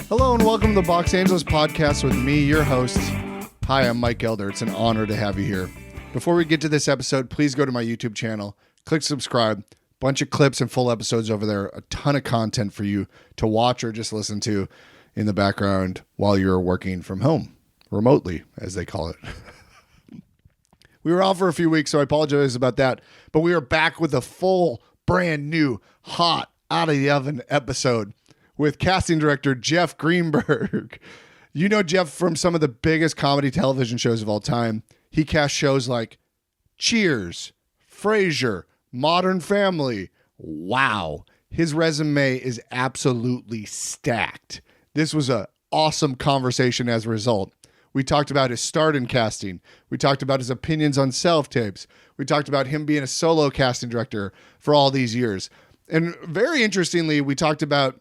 Hello and welcome to the Box Angeles podcast with me, your host. Hi, I'm Mike Elder. It's an honor to have you here. Before we get to this episode, please go to my YouTube channel, click subscribe, bunch of clips and full episodes over there, a ton of content for you to watch or just listen to in the background while you're working from home, remotely, as they call it. We were off for a few weeks, so I apologize about that, but we are back with a full, brand new, hot, out of the oven episode with casting director Jeff Greenberg. You know Jeff from some of the biggest comedy television shows of all time. He cast shows like Cheers, Frasier, Modern Family. Wow. His resume is absolutely stacked. This was an awesome conversation as a result. We talked about his start in casting. We talked about his opinions on self-tapes. We talked about him being a solo casting director for all these years. And very interestingly, we talked about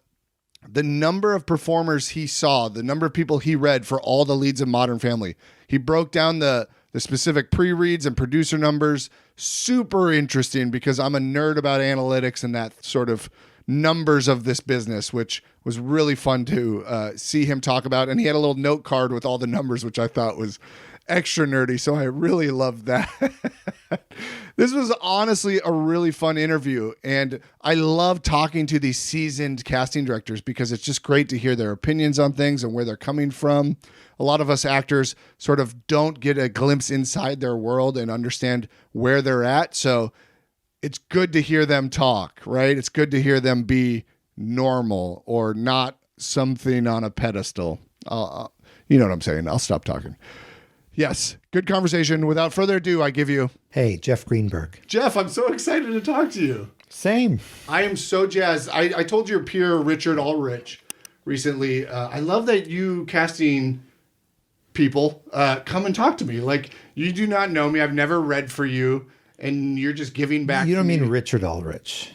the number of performers he saw, the number of people he read for all the leads in Modern Family. He broke down the specific pre-reads and producer numbers. Super interesting because I'm a nerd about analytics and that sort of numbers of this business, which was really fun to see him talk about. And he had a little note card with all the numbers, which I thought was extra nerdy. So I really loved that. This was honestly a really fun interview. And I love talking to these seasoned casting directors because it's just great to hear their opinions on things and where they're coming from. A lot of us actors sort of don't get a glimpse inside their world and understand where they're at. So it's good to hear them talk, right? It's good to hear them be normal or not something on a pedestal. You know what I'm saying? I'll stop talking. Yes, good conversation. Without further ado, I give you... Hey, Jeff Greenberg. Jeff, I'm so excited to talk to you. Same. I am so jazzed. I told your peer, Richard Ulrich, recently, I love that you casting people come and talk to me. Like, you do not know me. I've never read for you. And you're just giving back. You don't mean Richard Ulrich.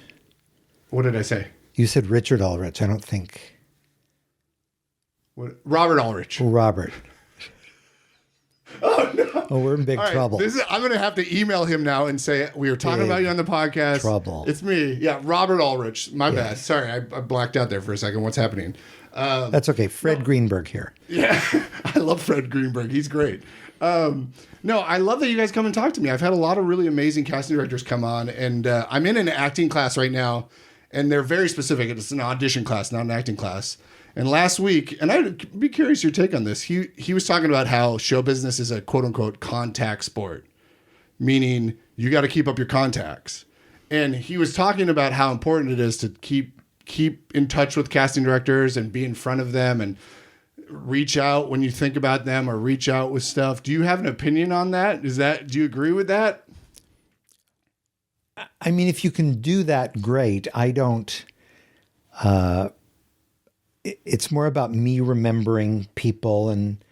What did I say? You said Richard Ulrich. I don't think. What? Robert Ulrich. Robert. Oh, no. Oh, we're in big trouble. I'm going to have to email him now and say, we were talking about you on the podcast. Trouble. It's me. Yeah, Robert Ulrich. My bad. Sorry, I blacked out there for a second. What's happening? That's okay. Fred Greenberg here. Yeah, I love Fred Greenberg. He's great. No, I love that you guys come and talk to me. I've had a lot of really amazing casting directors come on, and I'm in an acting class right now, and they're very specific. It's an audition class, not an acting class. And last week, and I'd be curious your take on this, he was talking about how show business is a quote-unquote contact sport, meaning you got to keep up your contacts. And he was talking about how important it is to keep in touch with casting directors and be in front of them and reach out when you think about them or reach out with stuff. Do you have an opinion on that? Do you agree with that? I mean, if you can do that, great. I don't, it's more about me remembering people, and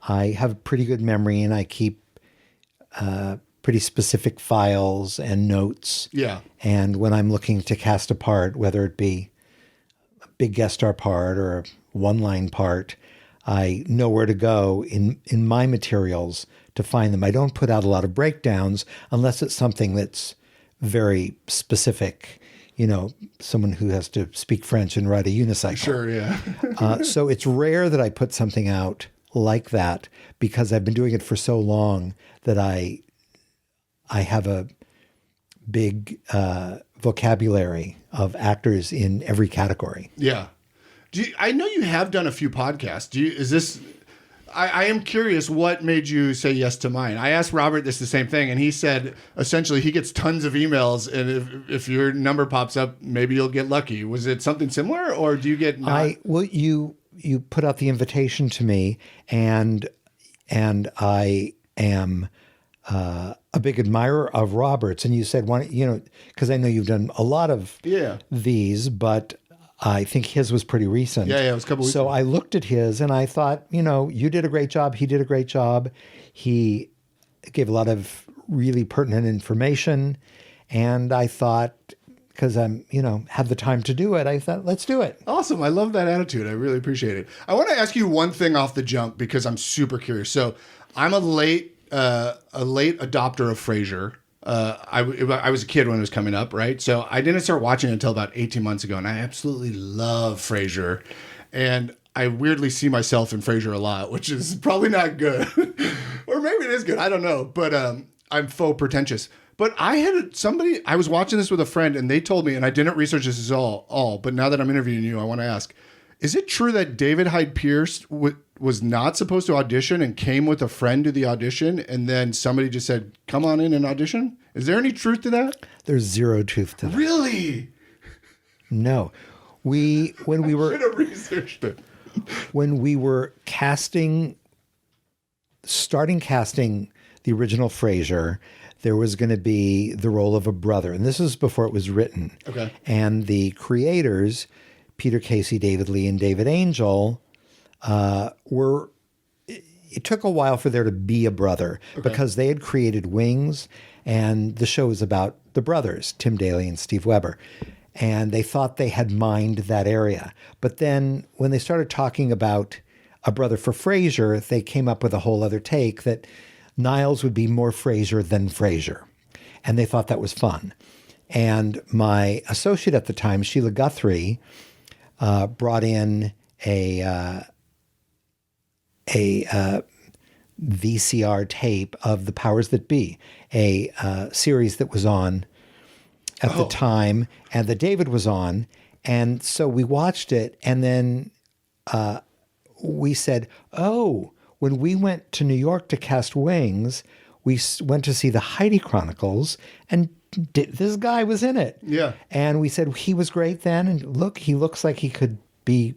I have a pretty good memory and I keep, pretty specific files and notes. Yeah. And when I'm looking to cast a part, whether it be a big guest star part or a one-line part, I know where to go in my materials to find them. I don't put out a lot of breakdowns unless it's something that's very specific, someone who has to speak French and ride a unicycle. Sure, yeah. So it's rare that I put something out like that because I've been doing it for so long that I have a big vocabulary of actors in every category. Yeah. I know you have done a few podcasts. I am curious what made you say yes to mine. I asked Robert this the same thing, and he said essentially he gets tons of emails, and if your number pops up, maybe you'll get lucky. Was it something similar, or do you get you put out the invitation to me, and I am a big admirer of Robert's, and you said, because I know you've done a lot of these, but I think his was pretty recent. Yeah, it was a couple weeks ago. So I looked at his and I thought, you did a great job. He did a great job. He gave a lot of really pertinent information. And I thought, because I'm, have the time to do it, I thought, let's do it. Awesome. I love that attitude. I really appreciate it. I want to ask you one thing off the jump because I'm super curious. So I'm a late adopter of Frasier. I was a kid when it was coming up, right? So I didn't start watching it until about 18 months ago, and I absolutely love Frasier. And I weirdly see myself in Frasier a lot, which is probably not good. Or maybe it is good. I don't know. But I'm faux pretentious. But I was watching this with a friend and they told me, and I didn't research this at all, but now that I'm interviewing you, I want to ask, is it true that David Hyde Pierce was not supposed to audition and came with a friend to the audition and then somebody just said, come on in and audition? Is there any truth to that? There's zero truth to that. Really? No. When we were should have researched it. When we were starting casting the original Frasier, there was going to be the role of a brother. And this was before it was written. Okay. And the creators, Peter Casey, David Lee, and David Angel, it took a while for there to be a brother because they had created Wings, and the show was about the brothers, Tim Daly and Steve Weber. And they thought they had mined that area. But then when they started talking about a brother for Frasier, they came up with a whole other take that Niles would be more Frasier than Frasier. And they thought that was fun. And my associate at the time, Sheila Guthrie, brought in a VCR tape of The Powers That Be, a series that was on at the time and that David was on. And so we watched it and then we said, when we went to New York to cast Wings, we went to see the Heidi Chronicles and this guy was in it. Yeah. And we said he was great then. And look, he looks like he could be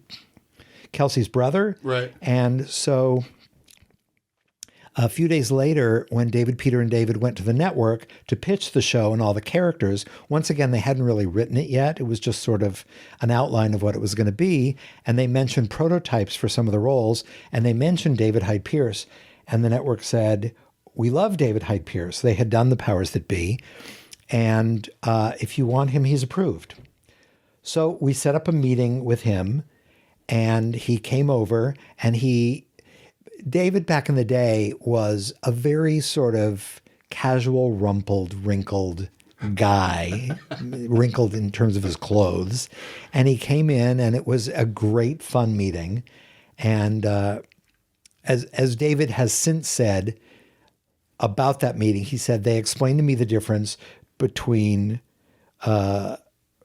Kelsey's brother. Right. And so a few days later, when David, Peter, and David went to the network to pitch the show and all the characters, once again, they hadn't really written it yet. It was just sort of an outline of what it was going to be. And they mentioned prototypes for some of the roles. And they mentioned David Hyde Pierce. And the network said, we love David Hyde Pierce. They had done The Powers That Be. And if you want him, he's approved. So we set up a meeting with him. And he came over and David back in the day was a very sort of casual, rumpled, wrinkled guy, wrinkled in terms of his clothes. And he came in and it was a great fun meeting. And as David has since said about that meeting, he said, they explained to me the difference between that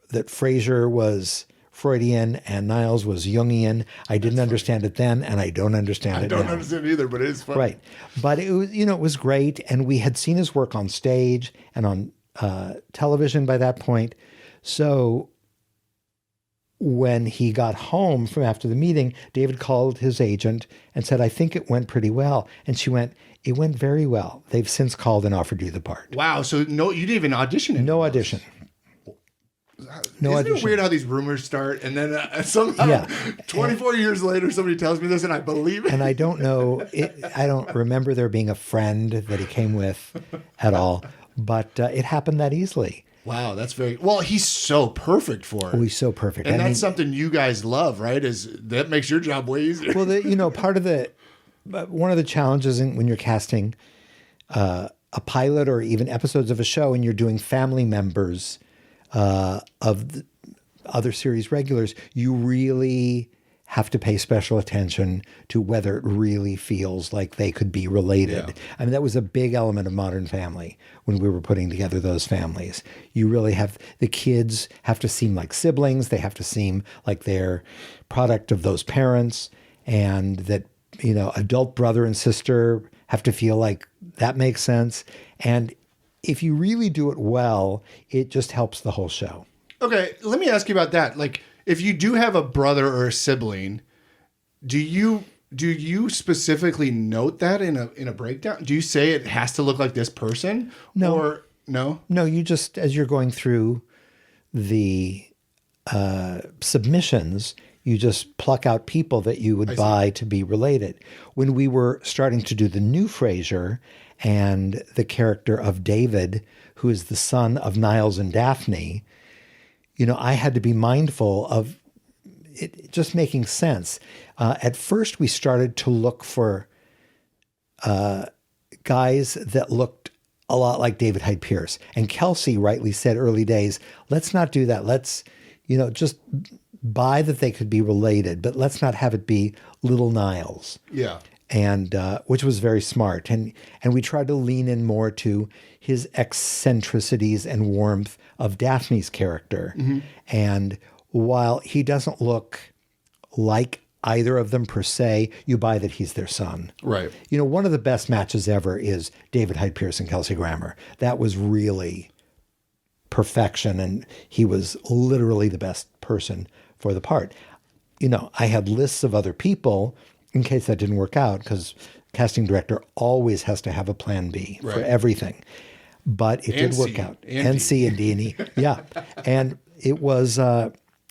Frasier was Freudian and Niles was Jungian. I didn't understand it then, and I don't understand it now. I don't understand either, but it is fun. Right. But it was, it was great, and we had seen his work on stage and on television by that point. So when he got home from after the meeting, David called his agent and said, I think it went pretty well. And she went, it went very well. They've since called and offered you the part. Wow. So no, you didn't even audition. No audition. No, Isn't it weird how these rumors start and then somehow 24 years later somebody tells me this and I believe it? And I don't know, I don't remember there being a friend that he came with at all, but it happened that easily. Wow, that's he's so perfect for it. Oh, he's so perfect. And that's something you guys love, right? That makes your job way easier. Well, part of one of the challenges when you're casting a pilot or even episodes of a show and you're doing family members of the other series regulars, you really have to pay special attention to whether it really feels like they could be related. Yeah. I mean, that was a big element of Modern Family when we were putting together those families. You really the kids have to seem like siblings. They have to seem like they're product of those parents, and that, adult brother and sister have to feel like that makes sense. And if you really do it well, it just helps the whole show. Okay, let me ask you about that. Like, if you do have a brother or a sibling, do you specifically note that in a breakdown? Do you say it has to look like this person? No. Or no? No, you just, as you're going through the submissions, you just pluck out people that you would buy to be related. When we were starting to do the new Frasier and the character of David, who is the son of Niles and Daphne, I had to be mindful of it just making sense. At first, we started to look for guys that looked a lot like David Hyde Pierce. And Kelsey rightly said early days, let's not do that. Let's, just buy that they could be related, but let's not have it be Little Niles. Yeah. And which was very smart. And we tried to lean in more to his eccentricities and warmth of Daphne's character. And while he doesn't look like either of them per se, you buy that he's their son. Right. You know, one of the best matches ever is David Hyde Pierce and Kelsey Grammer. That was really perfection, and he was literally the best person for the part. You know, I had lists of other people in case that didn't work out, because casting director always has to have a plan B for everything. But it did work out. And C and D and E. Yeah. And it was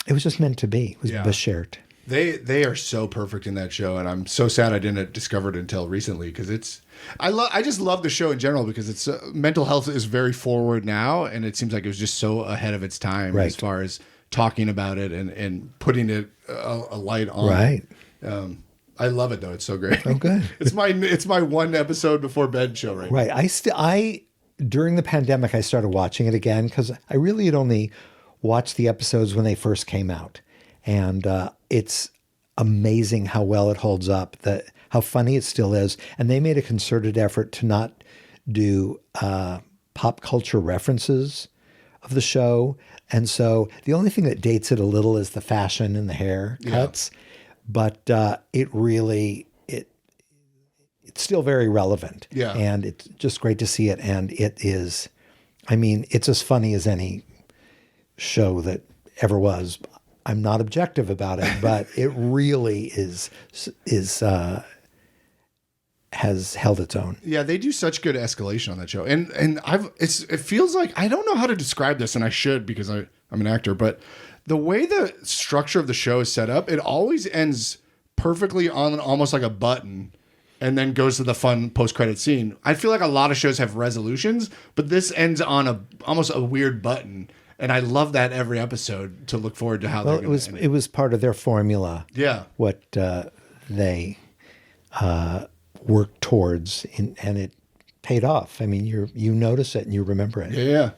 just meant to be. It was Bashert. They are so perfect in that show, and I'm so sad I didn't discover it until recently, because I just love the show in general, because it's mental health is very forward now, and it seems like it was just so ahead of its time as far as talking about it and putting it a light on. Right. I love it though. It's so great. Oh, good. It's my one episode before bed show right now. Right. During the pandemic, I started watching it again, because I really had only watched the episodes when they first came out. And it's amazing how well it holds up, how funny it still is. And they made a concerted effort to not do pop culture references of the show. And so the only thing that dates it a little is the fashion and the hair cuts. But it's still very relevant. Yeah. And it's just great to see it. And it is, I mean, it's as funny as any show that ever was. I'm not objective about it, but it really has held its own. Yeah, they do such good escalation on that show. And it feels like, I don't know how to describe this, and I should, because I'm an actor, but the way the structure of the show is set up, it always ends perfectly on almost like a button, and then goes to the fun post-credit scene. I feel like a lot of shows have resolutions, but this ends on almost a weird button. And I love that every episode, to look forward to how they're going to end it. It was part of their formula. Yeah. What they worked towards, and it paid off. I mean, you notice it and you remember it. Yeah.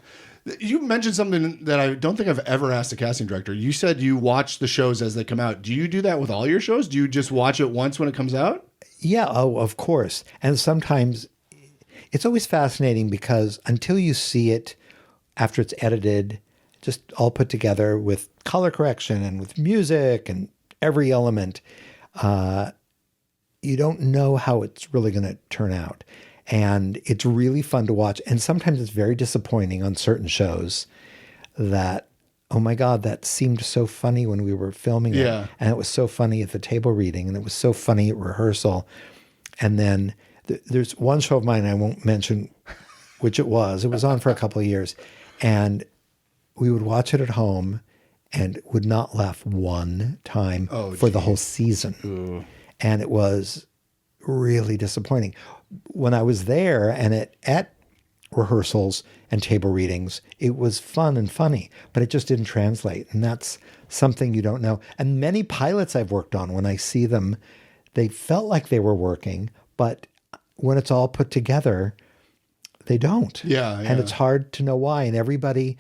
You mentioned something that I don't think I've ever asked a casting director. You said you watch the shows as they come out. Do you do that with all your shows? Do you just watch it once when it comes out? Yeah, of course. And sometimes it's always fascinating, because until you see it after it's edited, just all put together with color correction and with music and every element, you don't know how it's really going to turn out. And it's really fun to watch. And sometimes it's very disappointing on certain shows that, oh my God, that seemed so funny when we were filming it. And it was so funny at the table reading, and it was so funny at rehearsal. And then there's one show of mine, I won't mention which it was. It was on for a couple of years. And we would watch it at home and would not laugh one time for the whole season. Ooh. And it was really disappointing. When I was there and at rehearsals and table readings, it was fun and funny, but it just didn't translate. And that's something you don't know. And many pilots I've worked on, when I see them, they felt like they were working, but when it's all put together, they don't. Yeah. And it's hard to know why. And everybody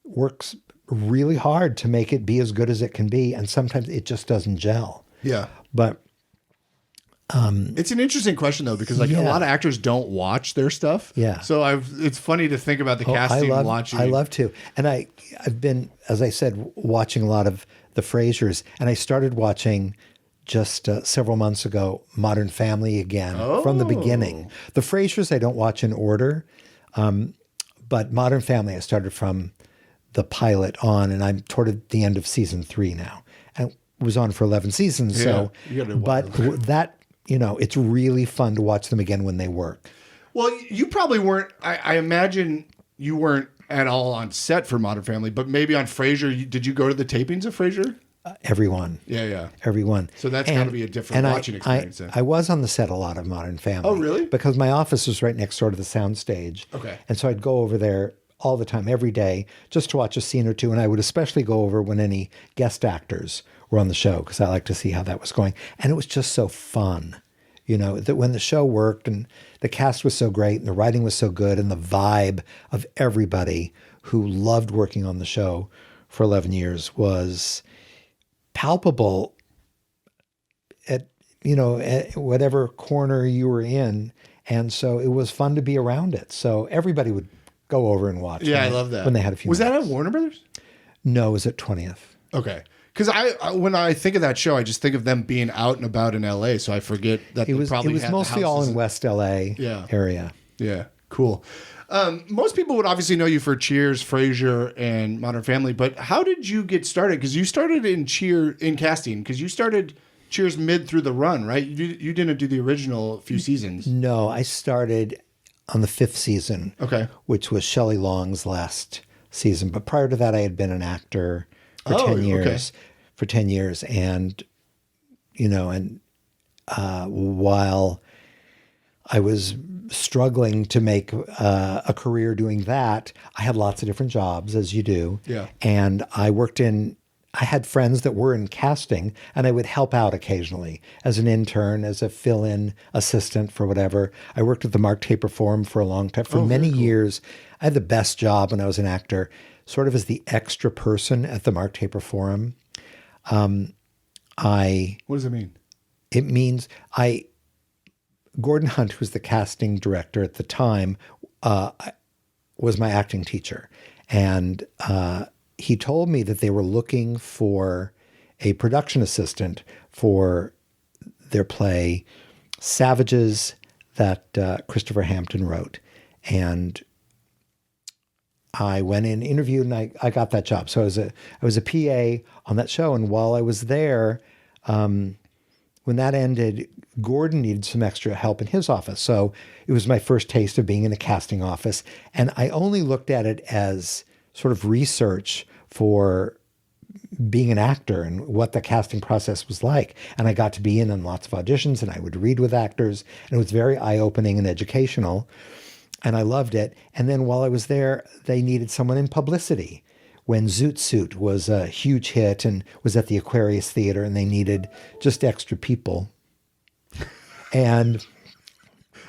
works really hard to make it be as good as it can be. And sometimes it just doesn't gel. Yeah. But it's an interesting question though, because a lot of actors don't watch their stuff. Yeah. So it's funny to think about the casting watching. I love to. And I've been, as I said, watching a lot of the Frasiers, and I started watching just several months ago Modern Family again from the beginning. The Frasiers I don't watch in order, but Modern Family I started from the pilot on, and I'm toward the end of season 3 now. And it was on for 11 seasons. Yeah, but that, it's really fun to watch them again when they work. Well, you probably weren't, I imagine you weren't at all on set for Modern Family, but maybe on Frasier, did you go to the tapings of Frasier? Everyone. Yeah. Everyone. So that's got to be a different watching experience then. I was on the set a lot of Modern Family. Oh, really? Because my office was right next door to the sound stage. Okay. And so I'd go over there all the time, every day, just to watch a scene or two. And I would especially go over when any guest actors were on the show, because I like to see how that was going. And it was just so fun, that when the show worked and the cast was so great and the writing was so good and the vibe of everybody who loved working on the show for 11 years was palpable at whatever corner you were in. And so it was fun to be around it. So everybody would go over and watch. Yeah, I love that. When they had a few Was minutes. that at Warner Brothers? No, it was at 20th. Okay. Because when I think of that show, I just think of them being out and about in L.A., so I forget that It was mostly all in West L.A. area. Yeah, cool. Most people would obviously know you for Cheers, Frasier, and Modern Family, but how did you get started? Because you started in casting, because you started Cheers mid through the run, right? You didn't do the original few seasons. No, I started on the 5th season, which was Shelley Long's last season. But prior to that, I had been an actor for 10 years. For 10 years, and while I was struggling to make a career doing that, I had lots of different jobs, as you do. Yeah. And I had friends that were in casting, and I would help out occasionally as an intern, as a fill-in assistant for whatever. I worked at the Mark Taper Forum for a long time. For many years, I had the best job when I was an actor, sort of as the extra person at the Mark Taper Forum. What does it mean? It means Gordon Hunt, who was the casting director at the time, was my acting teacher. And he told me that they were looking for a production assistant for their play Savages that Christopher Hampton wrote. And I went in, interviewed, and I got that job. So I was a PA on that show. And while I was there, when that ended, Gordon needed some extra help in his office. So it was my first taste of being in a casting office. And I only looked at it as sort of research for being an actor and what the casting process was like. And I got to be in on lots of auditions, and I would read with actors. And it was very eye-opening and educational. And I loved it. And then while I was there, they needed someone in publicity. When Zoot Suit was a huge hit and was at the Aquarius Theater, and they needed just extra people. And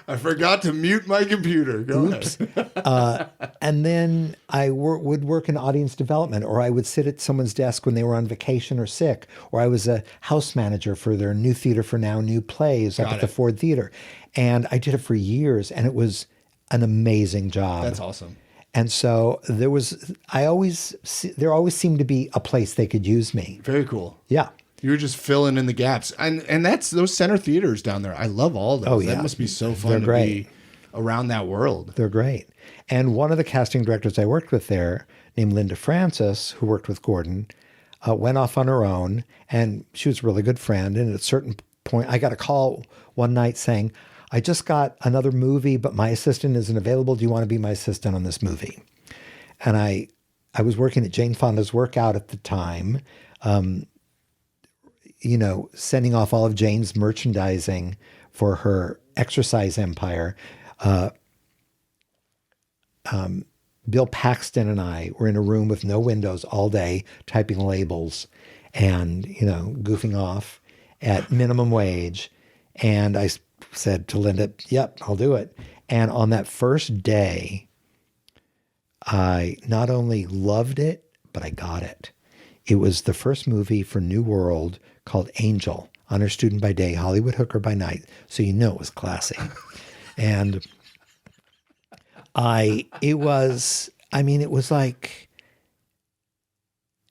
I forgot to mute my computer. Go ahead. And then I would work in audience development, or I would sit at someone's desk when they were on vacation or sick, or I was a house manager for their New Theater for Now new plays up at the Ford Theater. And I did it for years, and it was an amazing job. That's awesome. And so there always seemed to be a place they could use me. Very cool. Yeah. You were just filling in the gaps. And that's those center theaters down there. I love all those. Oh, yeah. That must be so fun to be around that world. They're great. And one of the casting directors I worked with there, named Linda Francis, who worked with Gordon, went off on her own. And she was a really good friend. And at a certain point, I got a call one night saying, I just got another movie, but my assistant isn't available. Do you want to be my assistant on this movie? And I was working at Jane Fonda's Workout at the time, sending off all of Jane's merchandising for her exercise empire. Bill Paxton and I were in a room with no windows all day, typing labels and, goofing off at minimum wage. And I said to Linda, yep, I'll do it. And on that first day, I not only loved it, but I got it. It was the first movie for New World called Angel, Honor Student by Day, Hollywood Hooker by Night. So it was classy. And it was like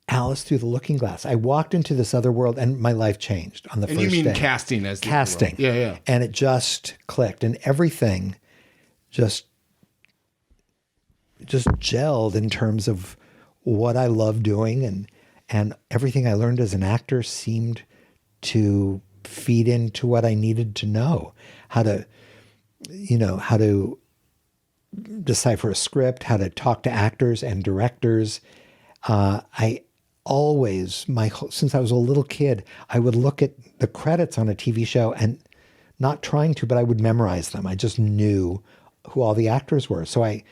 Alice through the Looking Glass. I walked into this other world, and my life changed on the first day. And you mean casting as the casting? Yeah, yeah. And it just clicked, and everything just gelled in terms of what I love doing, and everything I learned as an actor seemed to feed into what I needed to know. How to decipher a script, how to talk to actors and directors. I always, since I was a little kid, I would look at the credits on a TV show, and not trying to, but I would memorize them. I just knew who all the actors were. So I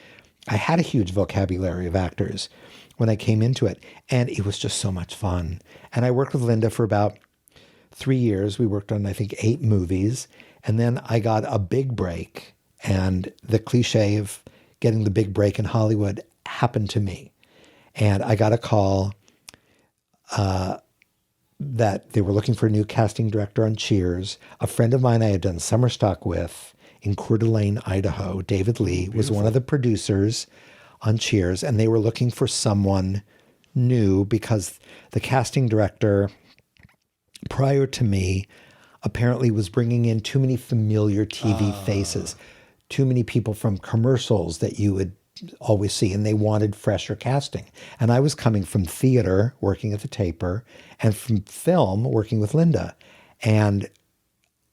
had a huge vocabulary of actors when I came into it, and it was just so much fun. And I worked with Linda for about 3 years. We worked on, I think, 8 movies. And then I got a big break, and the cliche of getting the big break in Hollywood happened to me. And I got a call that they were looking for a new casting director on Cheers. A friend of mine I had done summer stock with in Coeur d'Alene, Idaho, David Lee, was one of the producers on Cheers, and they were looking for someone new because the casting director prior to me apparently was bringing in too many familiar TV faces, too many people from commercials that you would always see, and they wanted fresher casting. And I was coming from theater, working at the Taper, and from film, working with Linda. And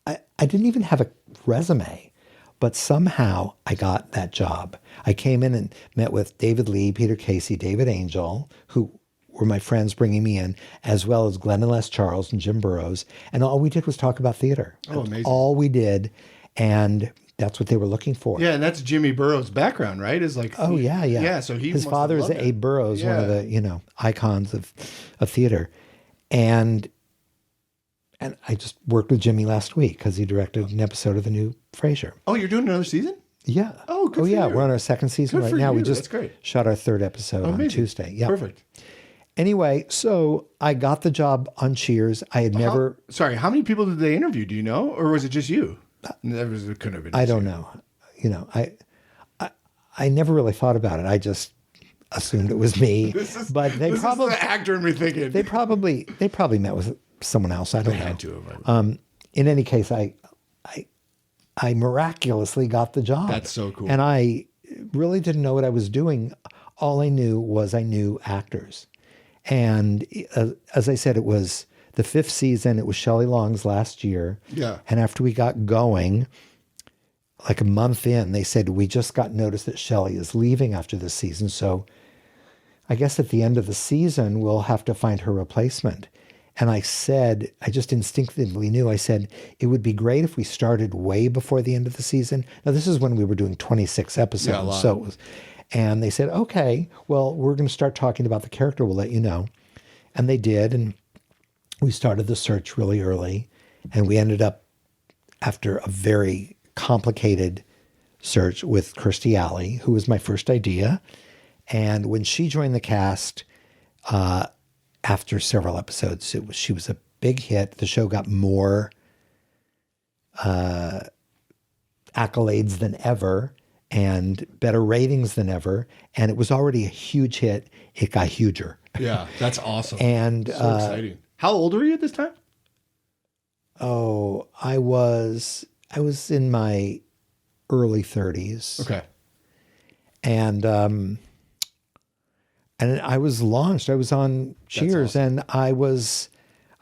I didn't even have a resume, but somehow I got that job. I came in and met with David Lee, Peter Casey, David Angel, who were my friends bringing me in, as well as Glenn and Les Charles and Jim Burrows. And all we did was talk about theater. Oh, amazing. All we did. And that's what they were looking for. Yeah, and that's Jimmy Burrows' background, right? Is like, yeah. Yeah, so his father is Abe Burrows, one of the icons of theater. And I just worked with Jimmy last week because he directed an episode of the new Frasier. Oh, you're doing another season? Yeah. Oh, good for yeah. you. We're on our second season right now. We just That's great. shot our third episode on Tuesday. Yeah. Perfect. Anyway, so I got the job on Cheers. I had never. How many people did they interview? Do you know, or was it just you? It couldn't have been. I don't know. I never really thought about it. I just assumed it was me. This is the actor in me thinking. They probably met with someone else. I don't know. Had to have. In any case, I miraculously got the job. That's so cool. And I really didn't know what I was doing. All I knew was I knew actors. And as I said, it was the 5th season. It was Shelley Long's last year. Yeah. And after we got going, like a month in, they said, we just got notice that Shelley is leaving after this season. So I guess at the end of the season, we'll have to find her replacement. And I said, I just instinctively knew, I said, it would be great if we started way before the end of the season. Now, this is when we were doing 26 episodes. Yeah, a lot. So it was, and they said, okay, well, we're going to start talking about the character. We'll let you know. And they did. And we started the search really early. And we ended up, after a very complicated search, with Kirstie Alley, who was my first idea. And when she joined the cast, after several episodes, she was a big hit. The show got more accolades than ever and better ratings than ever. And it was already a huge hit. It got huger. Yeah, that's awesome. And so exciting. How old were you at this time? Oh, I was in my early 30s. Okay. And I was launched. I was on Cheers, awesome.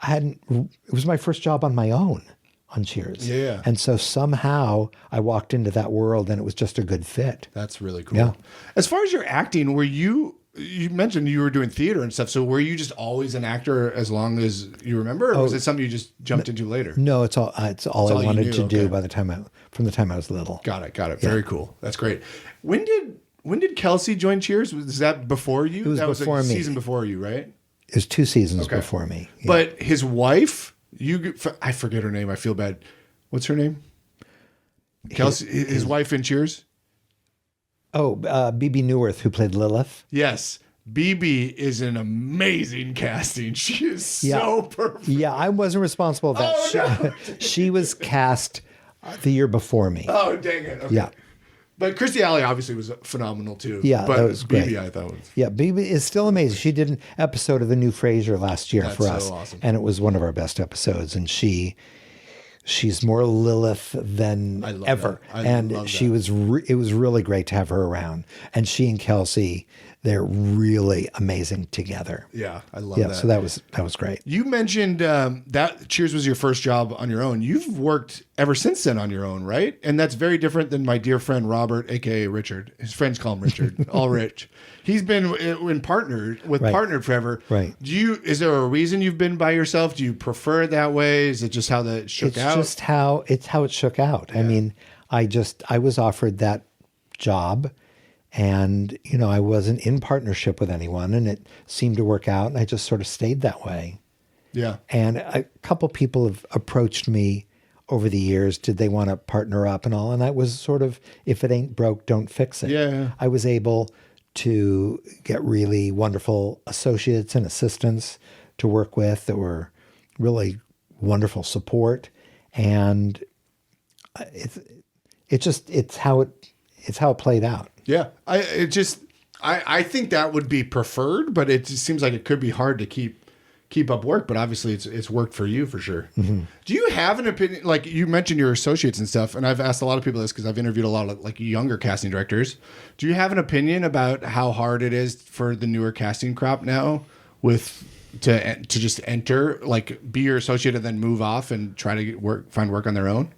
and it was my first job on my own on Cheers. Yeah. And so somehow I walked into that world and it was just a good fit. That's really cool. Yeah. As far as your acting, you mentioned you were doing theater and stuff. So were you just always an actor as long as you remember, or was it something you just jumped into later? No, it's all I wanted to do okay. from the time I was little. Got it. Very cool. That's great. When did Kelsey join Cheers? Was that before you? It was before me. Season before you, right? It was 2 seasons before me. Yeah. But his wife, I forget her name. I feel bad. What's her name? Kelsey, his wife in Cheers? Oh, BB Newirth, who played Lilith. Yes. BB is an amazing casting. She is so perfect. Yeah, I wasn't responsible for that. Oh, no. She was cast the year before me. Oh, dang it. Okay. Yeah. But Kirstie Alley obviously was phenomenal too. Yeah, but that was great. BB I thought was. Yeah, BB is still amazing. She did an episode of the new Frasier last year for us. Awesome. And it was one of our best episodes. And she's more Lilith than ever. And she was it was really great to have her around. And she and Kelsey, they're really amazing together. Yeah, I love that. Yeah, so that was great. You mentioned that Cheers was your first job on your own. You've worked ever since then on your own, right? And that's very different than my dear friend Robert, aka Richard. His friends call him Richard, all rich. He's been partnered forever. Right. Is there a reason you've been by yourself? Do you prefer it that way? Is it just how that shook out? It's just how it shook out. Yeah. I mean, I was offered that job. And, I wasn't in partnership with anyone, and it seemed to work out, and I just sort of stayed that way. Yeah. And a couple people have approached me over the years, did they want to partner up and all? And I was sort of, if it ain't broke, don't fix it. Yeah. I was able to get really wonderful associates and assistants to work with that were really wonderful support, and it's how it played out. Yeah. I think that would be preferred, but it just seems like it could be hard to keep up work, but obviously it's worked for you for sure. Mm-hmm. Do you have an opinion? Like you mentioned your associates and stuff, and I've asked a lot of people this because I've interviewed a lot of like younger casting directors. Do you have an opinion about how hard it is for the newer casting crop now to just enter, like be your associate and then move off and try to find work on their own?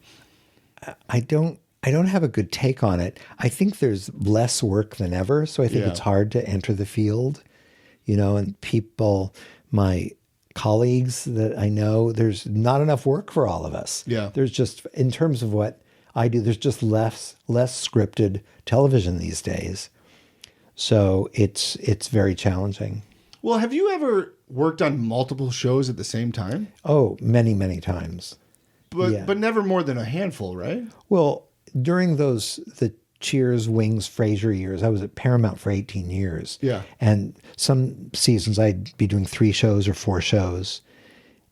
I don't have a good take on it. I think there's less work than ever, so I think it's hard to enter the field, and my colleagues that I know, there's not enough work for all of us. Yeah. There's just, in terms of what I do, there's just less scripted television these days. So it's very challenging. Well, have you ever worked on multiple shows at the same time? Oh, many, many times. But never more than a handful, right? Well, during the Cheers, Wings, Frasier years, I was at Paramount for 18 years. Yeah. And some seasons I'd be doing 3 shows or 4 shows.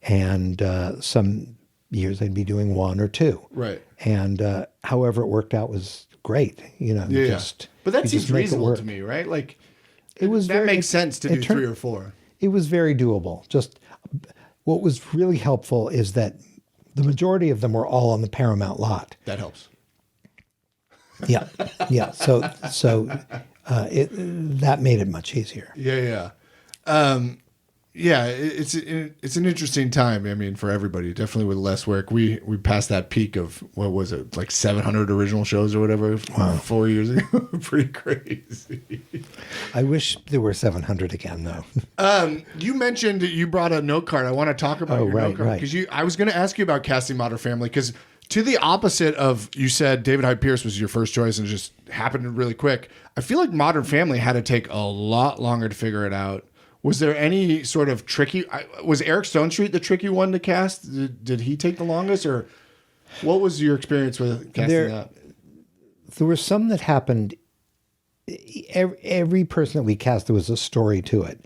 And some years I'd be doing 1 or 2. Right. And however it worked out was great. But that seems reasonable to me, right? Like that makes sense to do 3 or 4. It was very doable. Just what was really helpful is that the majority of them were all on the Paramount lot. That helps. Yeah. So that made it much easier. Yeah. It's an interesting time. I mean, for everybody, definitely with less work. We passed that peak of, what was it, like 700 original shows or whatever, 4 years ago. Pretty crazy. I wish there were 700 again, though. You mentioned you brought a note card. I want to talk about your note card because I was going to ask you about casting Modern Family because. To the opposite of, you said David Hyde Pierce was your first choice and it just happened really quick. I feel like Modern Family had to take a lot longer to figure it out. Was there any sort of tricky, was Eric Stone Street the tricky one to cast? Did he take the longest, or what was your experience with casting that? There were some that happened. Every person that we cast, there was a story to it.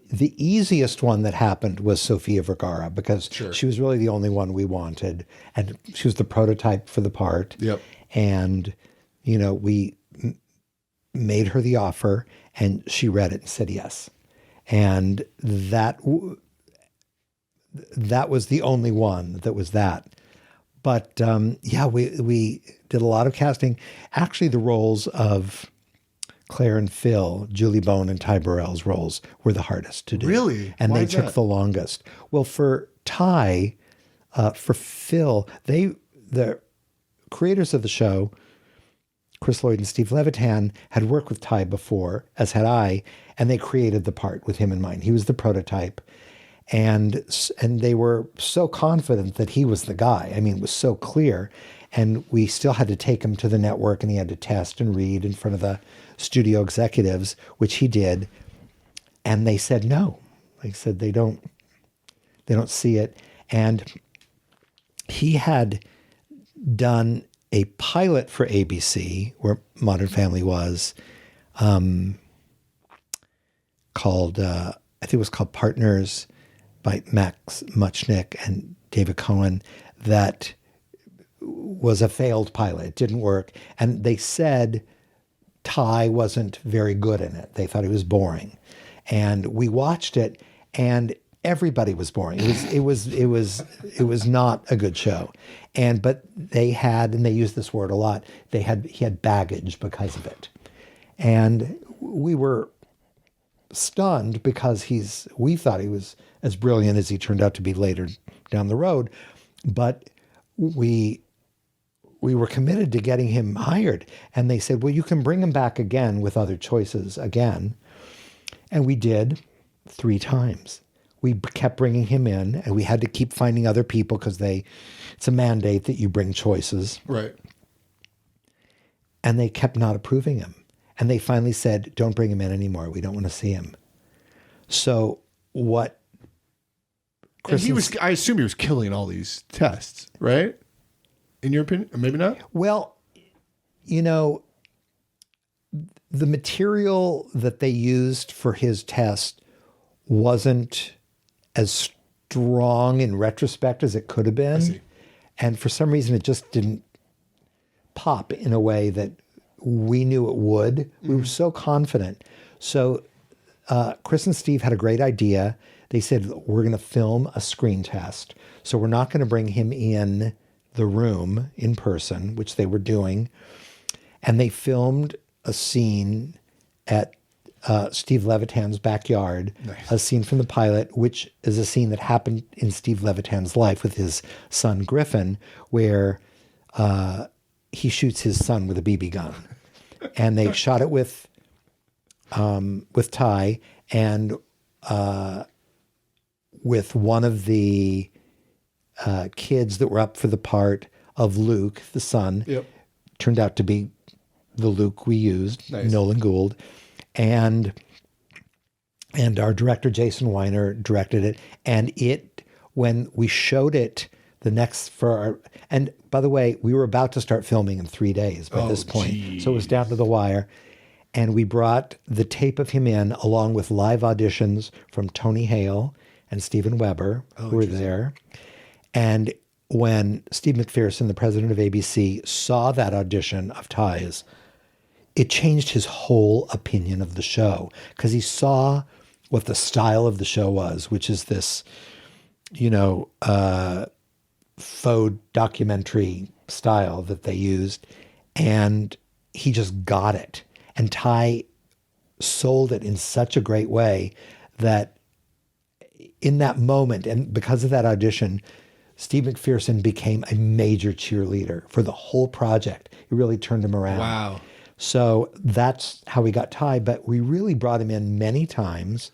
The easiest one that happened was Sofia Vergara because she was really the only one we wanted. And she was the prototype for the part. Yep. And, we made her the offer and she read it and said yes. And that was the only one that was that. But we did a lot of casting. Actually, the roles of Claire and Phil, Julie Bone and Ty Burrell's roles were the hardest to do. Really? And Why they is took that? the longest. Well, for Ty, for Phil, the creators of the show, Chris Lloyd and Steve Levitan, had worked with Ty before, as had I, and they created the part with him in mind. He was the prototype. And they were so confident that he was the guy. I mean, it was so clear. And we still had to take him to the network, and he had to test and read in front of the studio executives, which he did. And they said no. They said they don't see it. And he had done a pilot for ABC, where Modern Family was, called, I think it was called Partners, by Max Muchnick and David Cohen, that was a failed pilot. It didn't work. And they said Ty wasn't very good in it. They thought he was boring. And we watched it, and everybody was boring. It was not a good show. But they had, and they use this word a lot, he had baggage because of it. And we were stunned because we thought he was as brilliant as he turned out to be later down the road. But we were committed to getting him hired. And they said, well, you can bring him back again with other choices again. And we did 3 times. We kept bringing him in, and we had to keep finding other people because it's a mandate that you bring choices. Right. And they kept not approving him. And they finally said, don't bring him in anymore. We don't want to see him. So what... I assume he was killing all these tests, right? In your opinion? Or maybe not? Well, the material that they used for his test wasn't as strong in retrospect as it could have I see. been. And for some reason, it just didn't pop in a way that we knew it would. We were so confident. So Chris and Steve had a great idea. They said, we're going to film a screen test. So we're not going to bring him in the room in person, which they were doing. And they filmed a scene at Steve Levitan's backyard, Nice. a scene from the pilot, which is a scene that happened in Steve Levitan's life with his son Griffin, where he shoots his son with a BB gun. And they shot it with Ty and with one of the kids that were up for the part of Luke, the son. Yep. Turned out to be the Luke we used, Nice. Nolan Gould. And our director, Jason Weiner, directed it. And when we showed it and by the way, we were about to start filming in 3 days by this point. Geez. So it was down to the wire. And we brought the tape of him in along with live auditions from Tony Hale and Steven Weber, who were there. And when Steve McPherson, the president of ABC, saw that audition of Ty's, it changed his whole opinion of the show because he saw what the style of the show was, which is this, faux documentary style that they used. And he just got it. And Ty sold it in such a great way that in that moment, and because of that audition, Steve McPherson became a major cheerleader for the whole project. It really turned him around. Wow. So that's how we got Ty, but we really brought him in many times,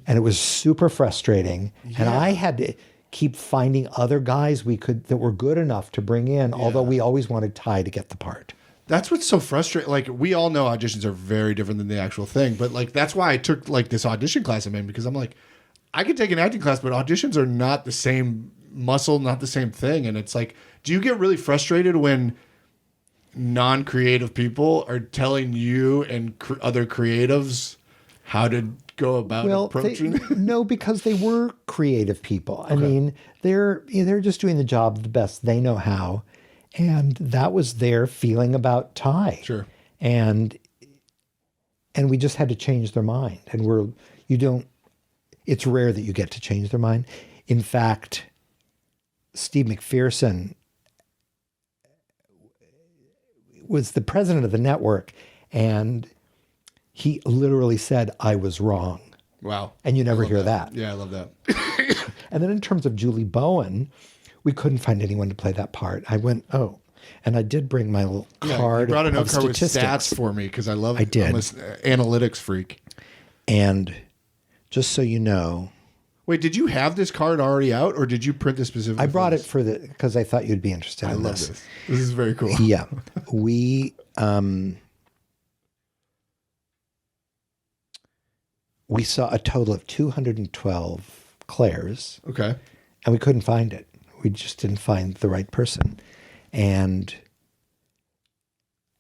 and it was super frustrating. Yeah. And I had to keep finding other guys that were good enough to bring in, although we always wanted Ty to get the part. That's what's so frustrating. Like, we all know auditions are very different than the actual thing, but like, that's why I took like this audition class I'm in, because I'm like, I could take an acting class, but auditions are not the same muscle, not the same thing. And it's like, do you get really frustrated when non-creative people are telling you and other creatives how to go about approaching? No, because they were creative people. I mean, they're just doing the job the best they know how. And that was their feeling about Ty. Sure. And we just had to change their mind. And it's rare that you get to change their mind. In fact, Steve McPherson was the president of the network, and he literally said, "I was wrong." Wow. And you never hear that. Yeah, I love that. And then in terms of Julie Bowen, we couldn't find anyone to play that part. I went, and I did bring my little card. You brought a note of card with statistics stats for me because I'm an did. Analytics freak. And just so you know, wait, did you have this card already out, or did you print this specifically? I brought it because I thought you'd be interested in love this. this. This is very cool. Yeah. We saw a total of 212 Claires. Okay. And we couldn't find it. We just didn't find the right person. And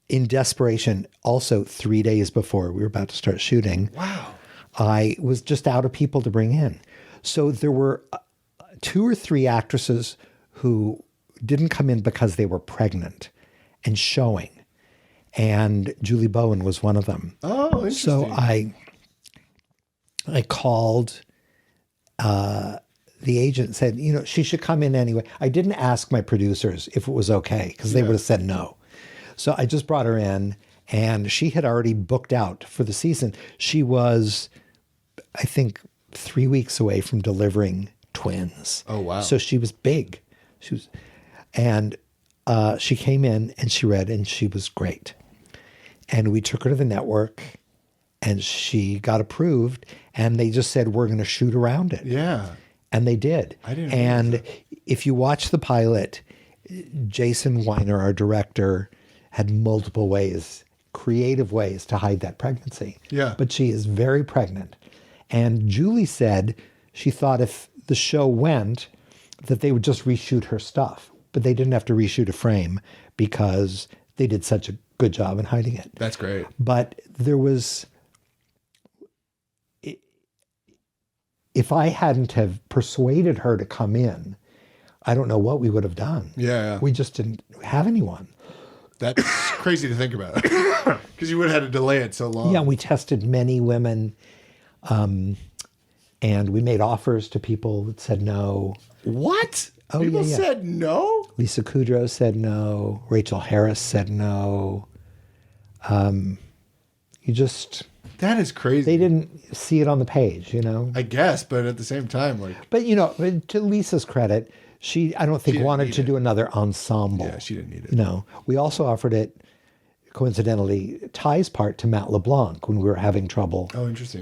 in desperation, also 3 days before we were about to start shooting, wow, I was just out of people to bring in. So there were 2 or 3 actresses who didn't come in because they were pregnant and showing. And Julie Bowen was one of them. Oh, interesting. So I called the agent, said, she should come in anyway. I didn't ask my producers if it was okay because they would have said no. So I just brought her in, and she had already booked out for the season. She was, I think, 3 weeks away from delivering twins. Oh, wow. So she was big. She came in and she read, and she was great. And we took her to the network, and she got approved, and they just said, we're going to shoot around it. Yeah. And they did. I didn't. And if you watch the pilot, Jason Weiner, our director, had multiple ways, creative ways to hide that pregnancy. Yeah. But she is very pregnant. And Julie said she thought if the show went, that they would just reshoot her stuff. But they didn't have to reshoot a frame because they did such a good job in hiding it. That's great. But there was... if I hadn't have persuaded her to come in, I don't know what we would have done. Yeah. We just didn't have anyone. That's crazy to think about because you would have had to delay it so long. Yeah, we tested many women, and we made offers to people that said no. What? Oh, People yeah. said no? Lisa Kudrow said no. Rachel Harris said no. That is crazy. They didn't see it on the page, I guess, but at the same time, But, to Lisa's credit, I don't think wanted to do another ensemble. Yeah, she didn't need it. We also offered it, coincidentally, Ty's part to Matt LeBlanc when we were having trouble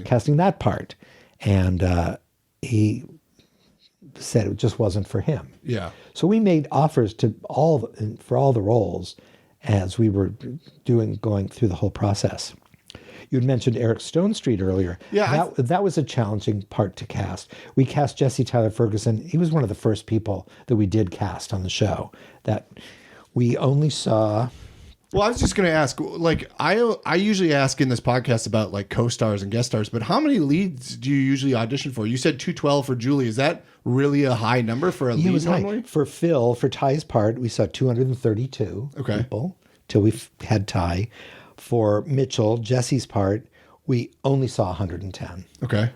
casting that part. And he said it just wasn't for him. Yeah. So we made offers for all the roles as we were going through the whole process. You had mentioned Eric Stonestreet earlier. Yeah. That was a challenging part to cast. We cast Jesse Tyler Ferguson. He was one of the first people that we did cast on the show that we only saw. Well, I was just going to ask, I usually ask in this podcast about co-stars and guest stars, but how many leads do you usually audition for? You said 212 for Julie. Is that really a high number for a lead? It was normally? high. For Phil, for Ty's part, we saw 232 people till we had Ty. For Mitchell, Jesse's part, we only saw 110. Okay.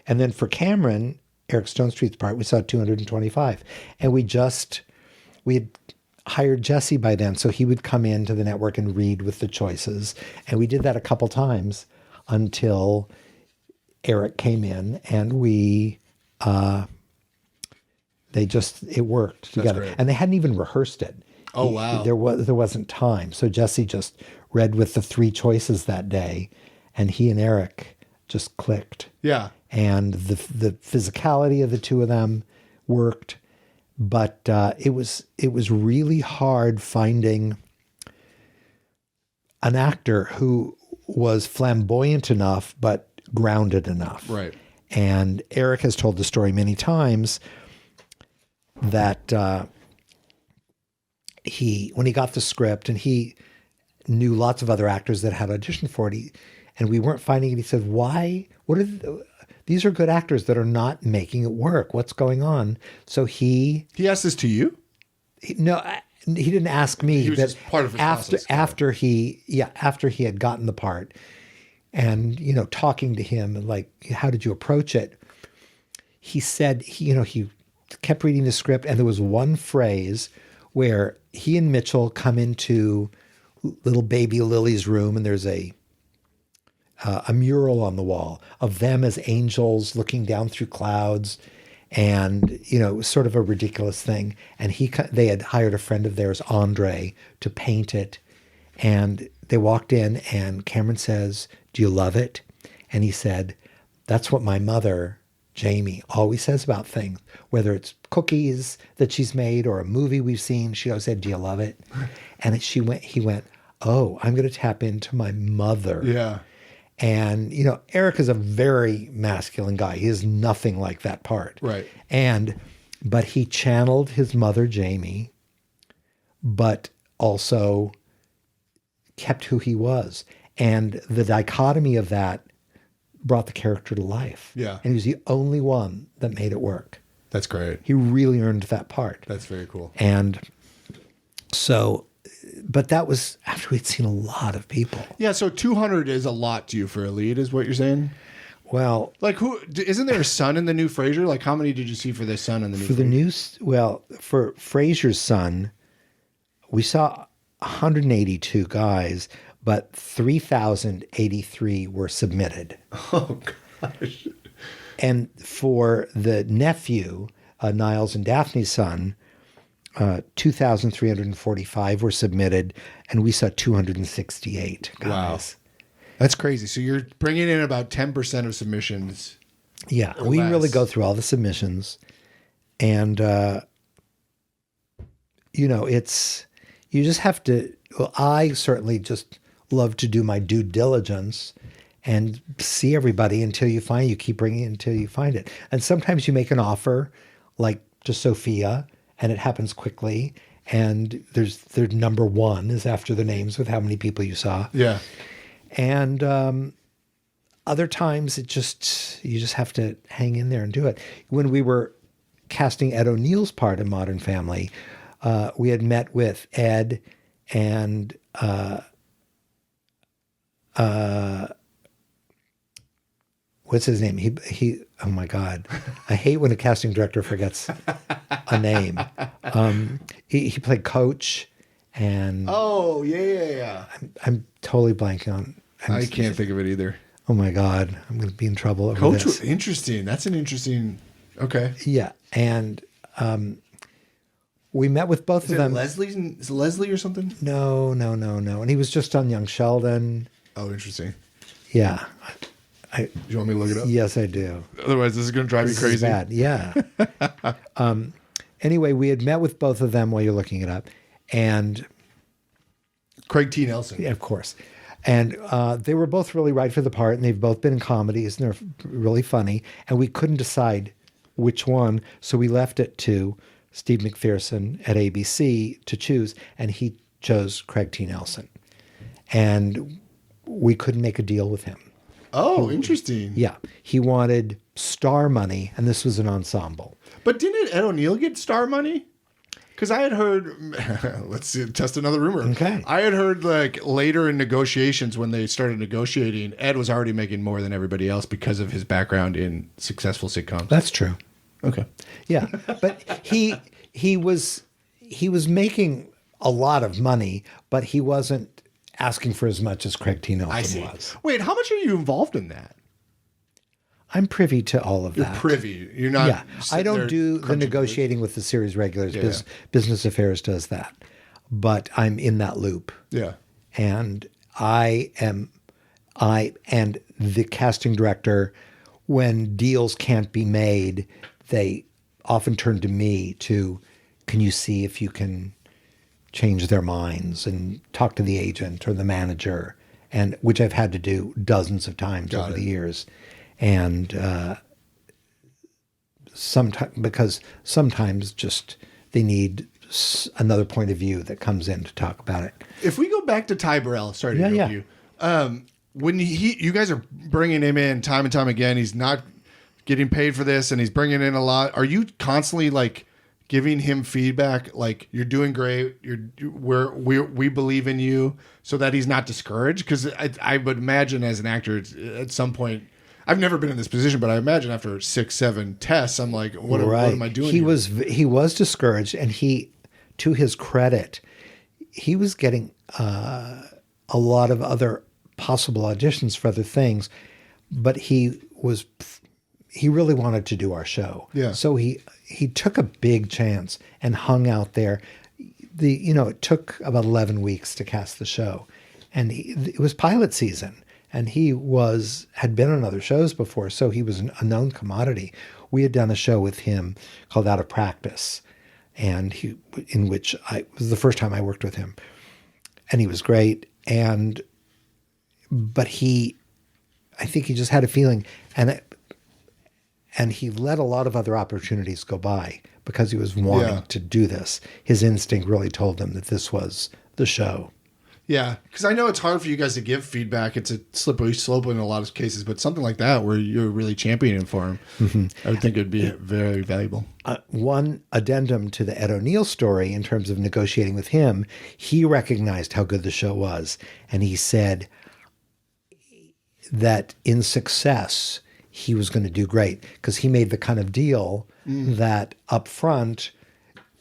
And then for Cameron, Eric Stonestreet's part, we saw 225. And we had hired Jesse by then, so he would come into the network and read with the choices. And we did that a couple times until Eric came in, and it worked together. Great. And they hadn't even rehearsed it. Oh, wow. There wasn't time. So Jesse just read with the three choices that day, and he and Eric just clicked. Yeah. And the physicality of the two of them worked, but it was really hard finding an actor who was flamboyant enough but grounded enough. Right. And Eric has told the story many times that when he got the script, and he knew lots of other actors that had auditioned for it, and we weren't finding it. He said, "Why? These are good actors that are not making it work. What's going on?" So he asked this to you? No, he didn't ask me. He was just part of his process. After he had gotten the part, and talking to him and how did you approach it? He said he kept reading the script, and there was one phrase where he and Mitchell come into little baby Lily's room, and there's a mural on the wall of them as angels looking down through clouds. And, it was sort of a ridiculous thing. And they had hired a friend of theirs, Andre, to paint it. And they walked in, and Cameron says, "Do you love it?" And he said, "That's what my mother, Jamie, always says about things, whether it's cookies that she's made or a movie we've seen. She always said, 'Do you love it?'" And he went, "Oh, I'm going to tap into my mother." Yeah. And, Eric is a very masculine guy. He is nothing like that part. Right. But he channeled his mother, Jamie, but also kept who he was. And the dichotomy of that brought the character to life. Yeah. And he was the only one that made it work. That's great. He really earned that part. That's very cool. And so, but that was after we'd seen a lot of people. Yeah, so 200 is a lot to you for a lead, is what you're saying? Well, isn't there a son in the new Frasier? How many did you see for the son in the new for Frasier's son, we saw 182 guys, but 3,083 were submitted. Oh, gosh. And for the nephew, Niles and Daphne's son, 2,345 were submitted, and we saw 268 guys. Wow. That's crazy. So you're bringing in about 10% of submissions. Yeah, we really go through all the submissions. And, you just have to, I certainly just love to do my due diligence and see everybody until you keep bringing it until you find it. And sometimes you make an offer, like to Sophia, and it happens quickly. And there's number one is after the names with how many people you saw. Yeah. And Other times you just have to hang in there and do it. When we were casting Ed O'Neill's part in Modern Family, we had met with Ed and what's his name? He oh my God. I hate when a casting director forgets a name. He played Coach and Oh, yeah. I'm totally blanking on. I can't think of it either. Oh my God, I'm going to be in trouble over Coach this. was interesting. That's an interesting. Okay. Yeah, and we met with both of them. Is it Leslie or something? No. And he was just on Young Sheldon. Oh, interesting. Yeah. Do you want me to look it up? Yes, I do. Otherwise, this is going to drive you This crazy. is bad. Yeah. Anyway, we had met with both of them while you're looking it up, and Craig T. Nelson. yeah, of course. And they were both really right for the part, and they've both been in comedies, and they're really funny. And we couldn't decide which one, so we left it to Steve McPherson at ABC to choose, and he chose Craig T. Nelson. And we couldn't make a deal with him. Oh, interesting. Yeah. He wanted star money, and this was an ensemble. But didn't Ed O'Neill get star money? Because I had heard, let's see, test another rumor. Okay. I had heard like later in negotiations when they started negotiating, Ed was already making more than everybody else because of his background in successful sitcoms. That's true. Okay. Yeah. But he was making a lot of money, but he wasn't asking for as much as Craig T. Nelson was. Wait, how much are you involved in that? I'm privy to all of You're that. privy. You're not. Yeah, I sitting don't there do the crunching negotiating with the series regulars. Yeah. Business Affairs does that, but I'm in that loop, Yeah. and I and the casting director, when deals can't be made, they often turn to me to, can you see if you can change their minds and talk to the agent or the manager, and which I've had to do dozens of times over the years. And sometimes just they need another point of view that comes in to talk about it. If we go back to Ty Burrell, sorry to interrupt you. When you guys are bringing him in time and time again, he's not getting paid for this, and he's bringing in a lot. Are you constantly like giving him feedback, like you're doing great, we believe in you, so that he's not discouraged? Because I would imagine as an actor, at some point. I've never been in this position, but I imagine after 6-7 tests, I'm like, what am I doing? He was discouraged, and to his credit, he was getting a lot of other possible auditions for other things, but he really wanted to do our show. Yeah. So he took a big chance and hung out there. It took about 11 weeks to cast the show, and it was pilot season. And he had been on other shows before, so he was a known commodity. We had done a show with him called Out of Practice, and in which it was the first time I worked with him, and he was great. But I think he just had a feeling, and he let a lot of other opportunities go by because he was wanting to do this. His instinct really told him that this was the show. Yeah, because I know it's hard for you guys to give feedback. It's a slippery slope in a lot of cases, but something like that where you're really championing for him, I would think it would be very valuable. One addendum to the Ed O'Neill story in terms of negotiating with him, he recognized how good the show was, and he said that in success, he was going to do great because he made the kind of deal that up front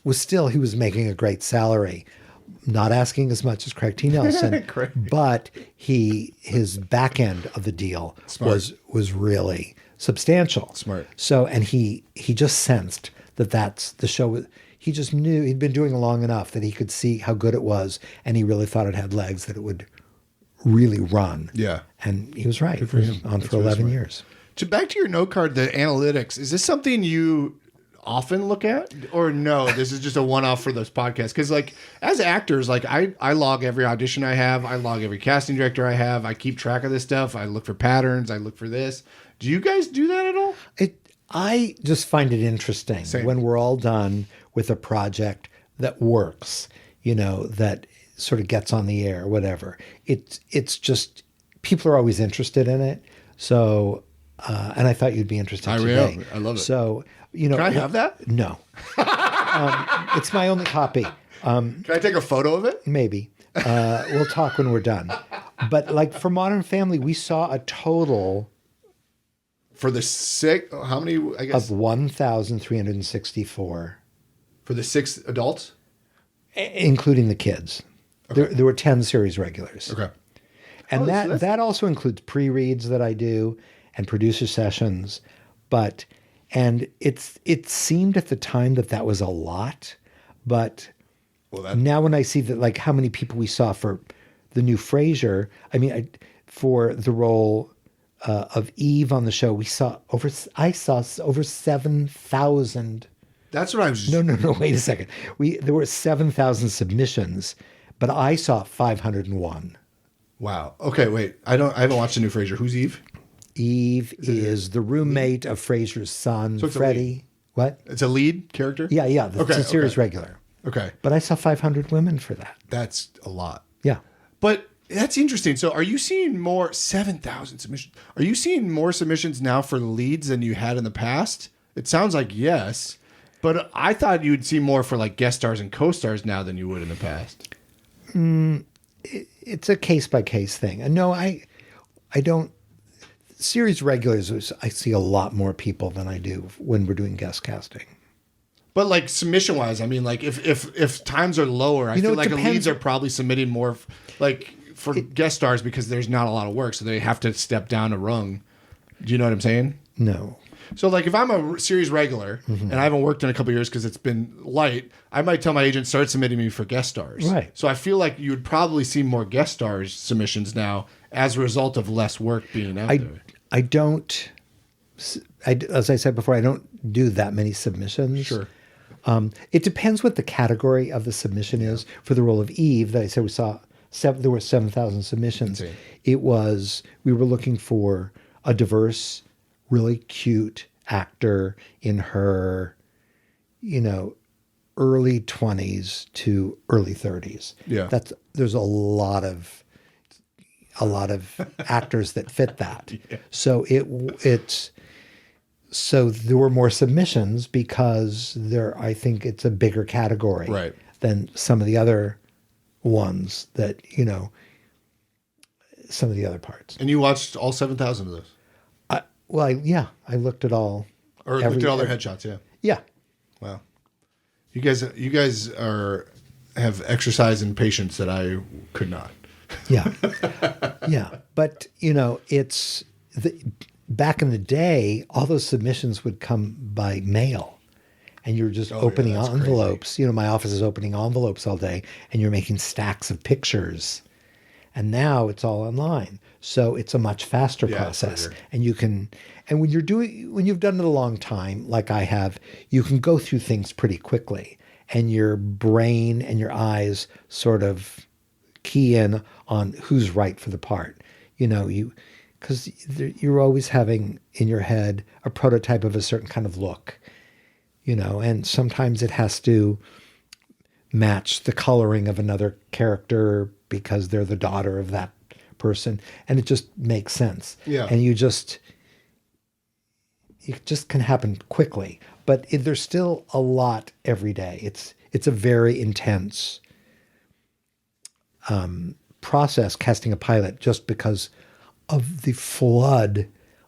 he was making a great salary. Not asking as much as Craig T. Nelson, but his back end of the deal was really substantial. Smart. So, and he just sensed that's the show. He just knew he'd been doing it long enough that he could see how good it was, and he really thought it had legs, that it would really run. Yeah. And he was right. Good for him. On That's for really 11 smart. years. Back to your note card, the analytics. Is this something you often look at, or no, this is just a one-off for those podcasts? Because like as actors, like I log every audition I have, I log every casting director I have, I keep track of this stuff, I look for patterns, I look for this. Do you guys do that at all? I just find it interesting when we're all done with a project that works, that sort of gets on the air, whatever. It's just, people are always interested in it. So, and I thought you'd be interested today. I love it. So, Can I have that? No. It's my only copy. Can I take a photo of it? Maybe. We'll talk when we're done. But like for Modern Family, we saw a total For the six, how many, I guess? of 1,364. For the 6 adults? Including the kids. Okay. There were 10 series regulars. Okay. And Oh, so that's- that also includes pre-reads that I do and producer sessions. And it seemed at the time that was a lot. But now when I see that, like how many people we saw for the new Frasier, for the role of Eve on the show, I saw over 7,000. That's what I was. No, wait a second. There were 7,000 submissions, but I saw 501. Wow. Okay, wait. I haven't watched the new Frasier. Who's Eve? Eve is the roommate of Frasier's son, So it's a Freddie. What? It's a lead character? Yeah. It's a series regular. Okay. But I saw 500 women for that. That's a lot. Yeah. But that's interesting. So are you seeing more 7,000 submissions? Are you seeing more submissions now for leads than you had in the past? It sounds like yes. But I thought you'd see more for like guest stars and co-stars now than you would in the past. It's a case-by-case thing. And no, I don't. Series regulars, I see a lot more people than I do when we're doing guest casting. But like submission wise, I mean, like if times are lower, I feel like leads are probably submitting more for guest stars because there's not a lot of work, so they have to step down a rung. Do you know what I'm saying? No. So like if I'm a series regular and I haven't worked in a couple of years because it's been light, I might tell my agent start submitting me for guest stars. Right. So I feel like you would probably see more guest stars submissions now as a result of less work being out there. I don't. As I said before, I don't do that many submissions. Sure. It depends what the category of the submission is. For the role of Eve, that I said we saw there were 7,000 submissions. Insane. We were looking for a diverse, really cute actor in her, early 20s to early 30s. Yeah. There's a lot of actors that fit that. Yeah. So so there were more submissions because I think it's a bigger category than some of the other ones that, some of the other parts. And you watched all 7,000 of those? I looked at all. Or looked at all their headshots, yeah. Yeah. Wow. You guys have exercise and patience that I could not. Yeah. Yeah. But, back in the day, all those submissions would come by mail. And you're just opening envelopes. Crazy. My office is opening envelopes all day, and you're making stacks of pictures. And now it's all online. So it's a much faster process. Sure. And when you've done it a long time, like I have, you can go through things pretty quickly. And your brain and your eyes sort of key in on who's right for the part. Because you're always having in your head a prototype of a certain kind of look, and sometimes it has to match the coloring of another character because they're the daughter of that person, and it just makes sense. Yeah. And it just can happen quickly, but there's still a lot every day. It's a very intense process casting a pilot just because of the flood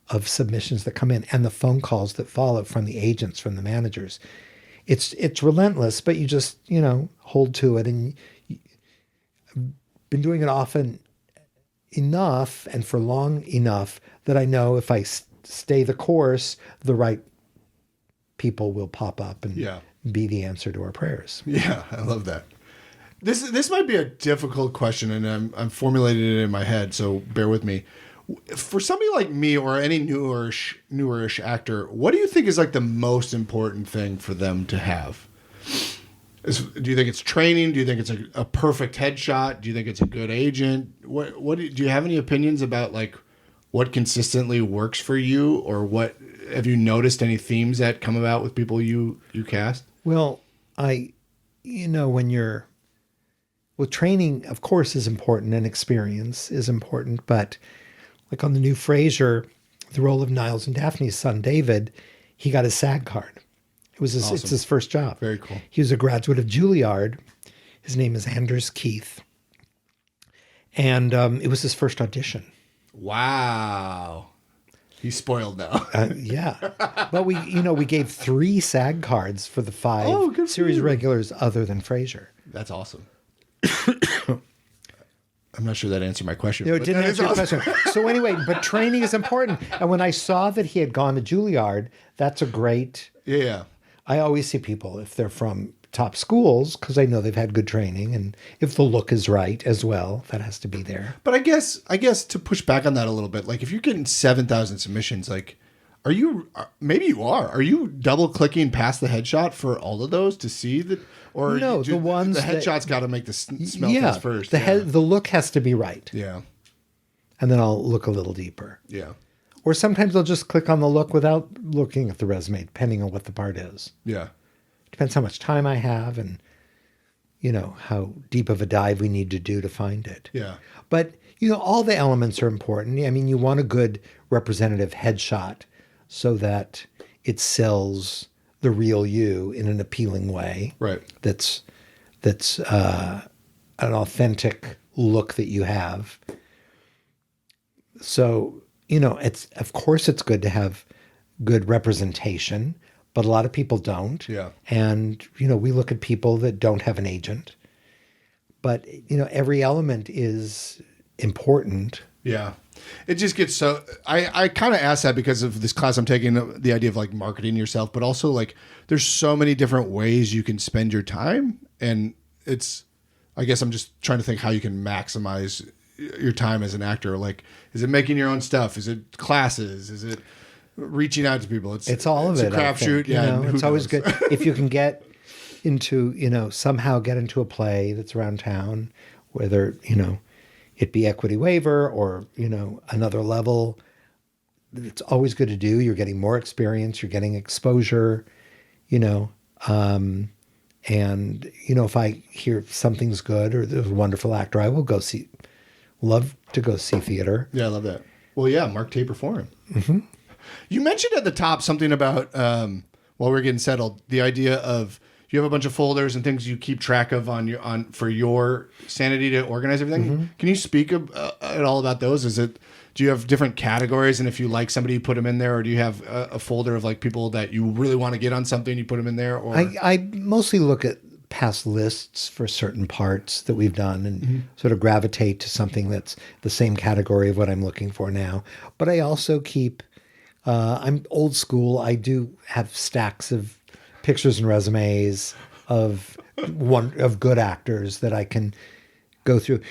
of submissions that come in and the phone calls that follow from the agents, from the managers. It's relentless, but you just, hold to it. And I've been doing it often enough and for long enough that I know if I stay the course, the right people will pop up and be the answer to our prayers. Yeah, I love that. This might be a difficult question, and I'm formulating it in my head, so bear with me. For somebody like me or any newerish actor, what do you think is like the most important thing for them to have? Do you think it's training? Do you think it's a perfect headshot? Do you think it's a good agent? What do you have any opinions about like what consistently works for you, or what have you noticed any themes that come about with people you cast? Well, training, of course, is important and experience is important, but like on the new Frasier, the role of Niles and Daphne's son, David, he got his SAG card. Awesome. It's his first job. Very cool. He was a graduate of Juilliard. His name is Anders Keith. And it was his first audition. Wow. He's spoiled now. Yeah. But we gave 3 SAG cards for the 5 good for series you. regulars other than Frasier. That's awesome. I'm not sure that answered my question. No, it but didn't that answer your is awesome. question. So anyway, but training is important. And when I saw that he had gone to Juilliard, that's a great... Yeah. I always see people, if they're from top schools, because I know they've had good training, and if the look is right as well, that has to be there. But I guess to push back on that a little bit, like if you're getting 7,000 submissions, like maybe you are you double clicking past the headshot for all of those to see that, or No, the ones the that- headshot's got to make the smell test first. The look has to be right. Yeah. And then I'll look a little deeper. Yeah. Or sometimes I'll just click on the look without looking at the resume, depending on what the part is. Yeah. Depends how much time I have and, how deep of a dive we need to do to find it. Yeah. But, all the elements are important. I mean, you want a good representative headshot so that it sells the real you in an appealing way. Right. That's an authentic look that you have. So, of course it's good to have good representation, but a lot of people don't. Yeah. And, we look at people that don't have an agent. But, every element is important. Yeah. It just gets so... I kind of asked that because of this class I'm taking, the idea of like marketing yourself, but also like there's so many different ways you can spend your time. And I guess I'm just trying to think how you can maximize your time as an actor. Like, is it making your own stuff? Is it classes? Is it reaching out to people? It's all of it. It's a crapshoot. Yeah. It's always good. If you can get into, somehow get into a play that's around town, whether, it be equity waiver or, another level, it's always good to do. You're getting more experience. You're getting exposure, and, if I hear something's good or there's a wonderful actor, I will love to go see theater. Yeah, I love that. Well, yeah, Mark Taper Forum. Mm-hmm. You mentioned at the top something about, while we're getting settled, the idea of you have a bunch of folders and things you keep track of for your sanity to organize everything. Mm-hmm. Can you speak at all about those? Do you have different categories? And if you like somebody, you put them in there, or do you have a folder of like people that you really want to get on something, you put them in there? Or I mostly look at past lists for certain parts that we've done and sort of gravitate to something that's the same category of what I'm looking for now. But I also keep, I'm old school. I do have stacks of pictures and resumes of good actors that I can go through.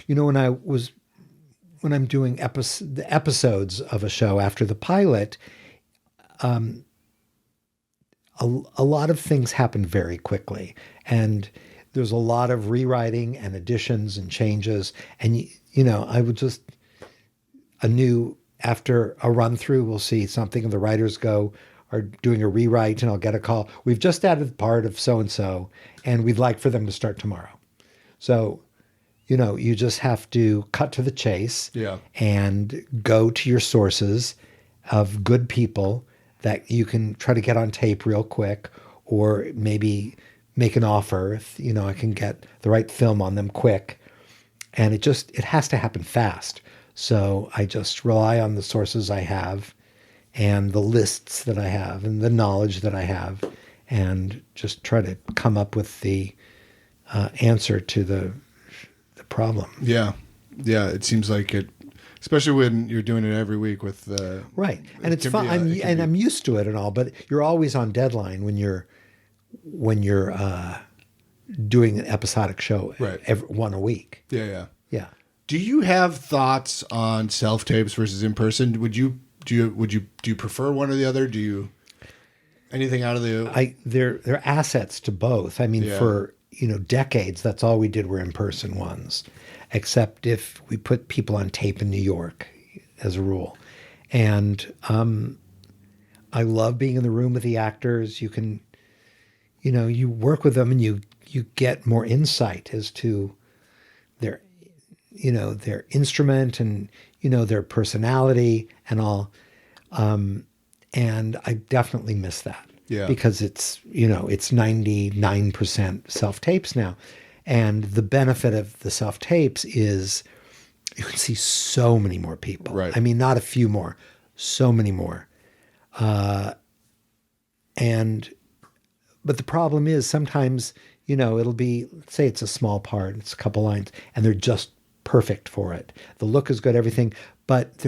When I'm doing the episodes of a show after the pilot, a lot of things happen very quickly, and there's a lot of rewriting and additions and changes. And, I would just, after a run through, we'll see something and the writers are doing a rewrite and I'll get a call. We've just added part of so-and-so and we'd like for them to start tomorrow. So, you just have to cut to the chase and go to your sources of good people that you can try to get on tape real quick, or maybe make an offer if, I can get the right film on them quick. And it has to happen fast. So I just rely on the sources I have and the lists that I have and the knowledge that I have, and just try to come up with the answer to the problem. Yeah. Yeah. It seems like it, especially when you're doing it every week with right. And it's fun. I'm used to it and all, but you're always on deadline when you're doing an episodic show, right, one a week. Yeah. Do you have thoughts on self tapes versus in person? Do you prefer one or the other? Do you anything out of the? They're assets to both. I mean, for decades, that's all we did were in person ones, except if we put people on tape in New York, as a rule. And I love being in the room with the actors. You can, you work with them and you get more insight as to their instrument and, their personality and all. And I definitely miss that. Yeah. Because it's 99% self-tapes now. And the benefit of the self-tapes is you can see so many more people. Right. I mean, not a few more, so many more. But the problem is sometimes, it'll be, say it's a small part, it's a couple lines, and they're just perfect for it. The look is good, everything, but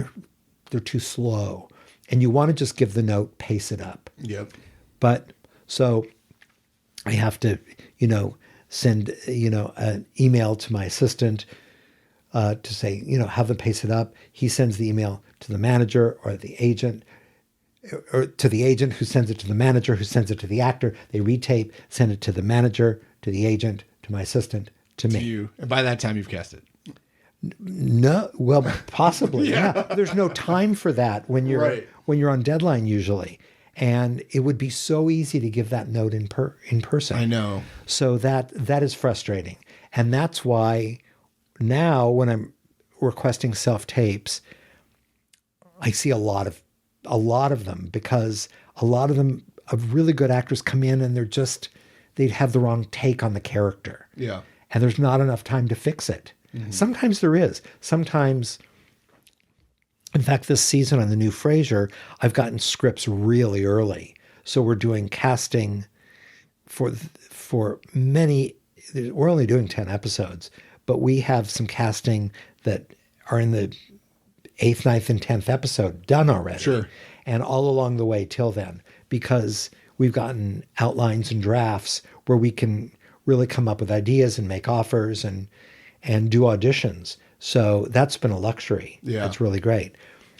they're too slow. And you want to just give the note, pace it up. Yep. But so I have to, send, an email to my assistant to say, have them pace it up. He sends the email to the manager or the agent, or to the agent who sends it to the manager, who sends it to the actor. They retape, send it to the manager, to the agent, to my assistant, to me. To you. And by that time, you've cast it. No, well, possibly. yeah. There's no time for that when you're Right. when you're on deadline usually, and it would be so easy to give that note in person. I know. So that is frustrating, and that's why now when I'm requesting self tapes, I see a lot of them because a lot of them of really good actors come in and they'd have the wrong take on the character. Yeah. And there's not enough time to fix it. Mm-hmm. Sometimes there is. Sometimes, in fact, this season on the new Frasier, I've gotten scripts really early. So we're doing casting for many. We're only doing 10 episodes, but we have some casting that are in the 8th, 9th, and 10th episode done already. Sure. And all along the way till then, because we've gotten outlines and drafts where we can really come up with ideas and make offers and do auditions. So that's been a luxury. Yeah. That's really great.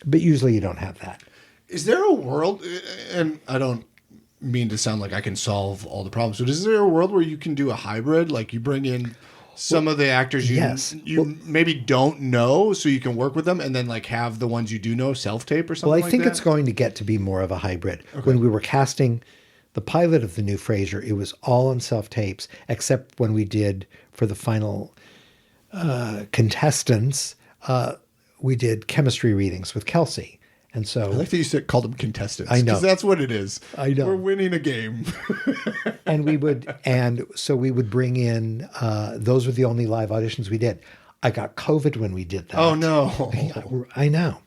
But usually you don't have that. Is there a world, and I don't mean to sound like I can solve all the problems, but is there a world where you can do a hybrid? Like you bring in some of the actors you maybe don't know so you can work with them and then like have the ones you do know self-tape or something like that? Well, I think it's going to get to be more of a hybrid. Okay. When we were casting the pilot of the new Frasier, it was all on self-tapes, except when we did for the final contestants, we did chemistry readings with Kelsey. And so I like that you called them contestants. I know. Because that's what it is. I know. We're winning a game. So we would bring in, those were the only live auditions we did. I got COVID when we did that. Oh, no. I know.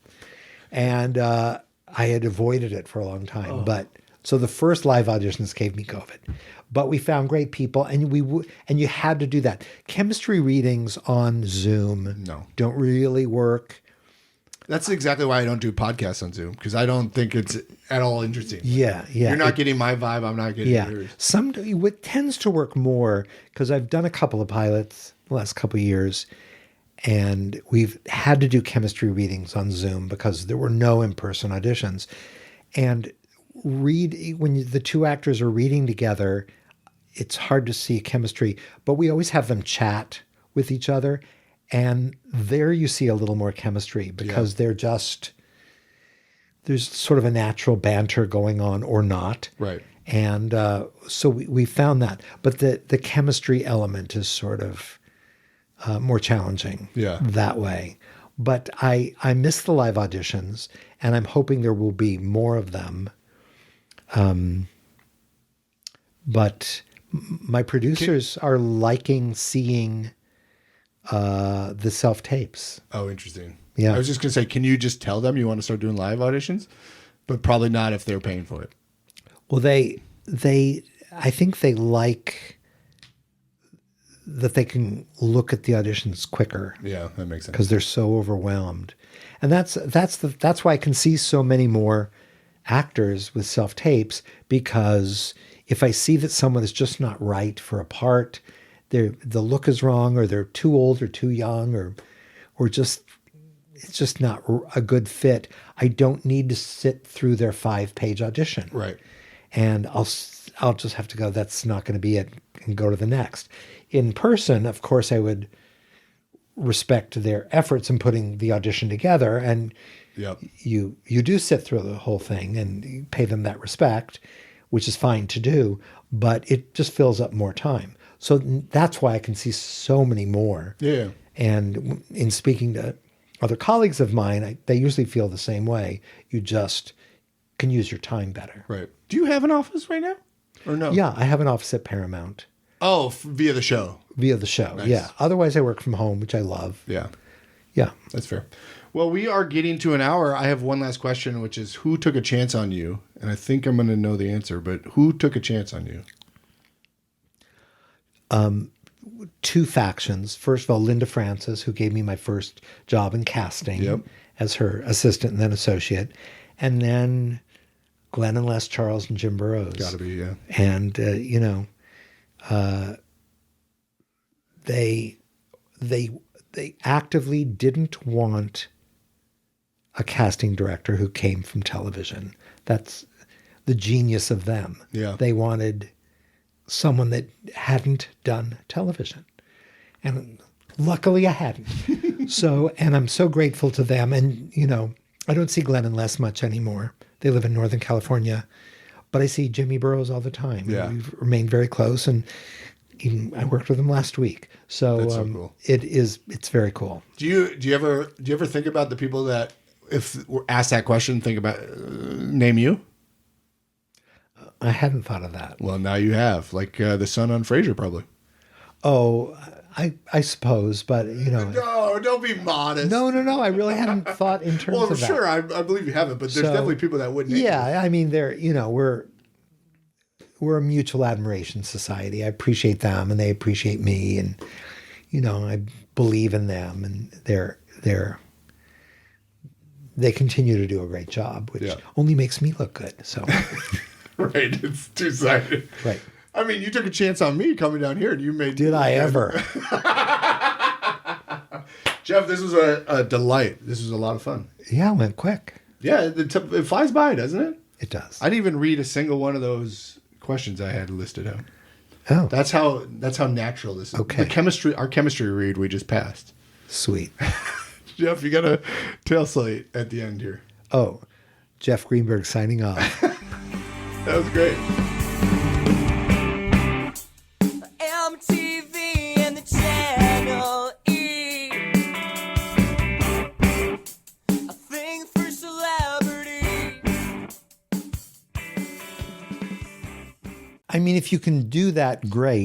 And I had avoided it for a long time. Oh. But so the first live auditions gave me COVID. But we found great people, and you had to do that. Chemistry readings on Zoom don't really work. That's exactly why I don't do podcasts on Zoom, because I don't think it's at all interesting. Yeah. You're not getting my vibe. I'm not getting yours. What tends to work more, because I've done a couple of pilots the last couple of years, and we've had to do chemistry readings on Zoom because there were no in-person auditions. And when the two actors are reading together, it's hard to see chemistry, but we always have them chat with each other. And there you see a little more chemistry because there's sort of a natural banter going on or not. Right. And so we found that. But the chemistry element is sort of more challenging that way. But I miss the live auditions, and I'm hoping there will be more of them. But my producers are liking seeing the self-tapes. Oh, interesting. Yeah. I was just going to say, can you just tell them you want to start doing live auditions? But probably not if they're paying for it. Well, I think they like that they can look at the auditions quicker. Yeah, that makes sense. Because they're so overwhelmed. And that's why I can see so many more actors with self-tapes, because if I see that someone is just not right for a part, the look is wrong, or they're too old or too young, or just it's just not a good fit, I don't need to sit through their 5-page audition. Right. And I'll just have to go, that's not going to be it, and go to the next. In person, of course, I would respect their efforts in putting the audition together, and you do sit through the whole thing and you pay them that respect, which is fine to do, but it just fills up more time. So that's why I can see so many more. Yeah. And in speaking to other colleagues of mine, they usually feel the same way. can use your time better. Right. Do you have an office right now? Or no? Yeah, I have an office at Paramount. Oh, via the show. Via the show, Nice. yeah. Otherwise, I work from home, which I love. Yeah. Yeah. That's fair. Well, we are getting to an hour. I have one last question, which is who took a chance on you? And I think I'm going to know the answer, but who took a chance on you? Two factions. First of all, Linda Francis, who gave me my first job in casting as her assistant and then associate. And then Glenn and Les Charles and Jim Burrows. Got to be, yeah. And, they actively didn't want a casting director who came from television. That's the genius of them. Yeah. They wanted someone that hadn't done television. And luckily I hadn't. So, and I'm so grateful to them. And, I don't see Glenn and Les much anymore. They live in Northern California. But I see Jimmy Burrows all the time. Yeah. We've remained very close. And even I worked with him last week. So, That's so cool. It's very cool. Do you ever think about the people that, if we're asked that question, think about, name you? I hadn't thought of that. Well, now you have, like the son on Frasier, probably. Oh, I suppose, but No, don't be modest. No. I really hadn't thought in terms Well, of that. sure, I believe you haven't, but there's definitely people that wouldn't. Yeah, I mean, we're a mutual admiration society. I appreciate them, and they appreciate me, and I believe in them, and they continue to do a great job, which only makes me look good. So, Right, it's two-sided. Right. I mean, you took a chance on me coming down here, and you made. Did I ever? Jeff, this was a delight. This was a lot of fun. Yeah, it went quick. Yeah, it flies by, doesn't it? It does. I didn't even read a single one of those questions I had listed out. Oh, That's how natural this is. Okay. Our chemistry read we just passed. sweet. Jeff, you got a tail slate at the end here. Oh, Jeff Greenberg signing off. That was great. MTV and the Channel E. A thing for celebrities. I mean, if you can do that, great.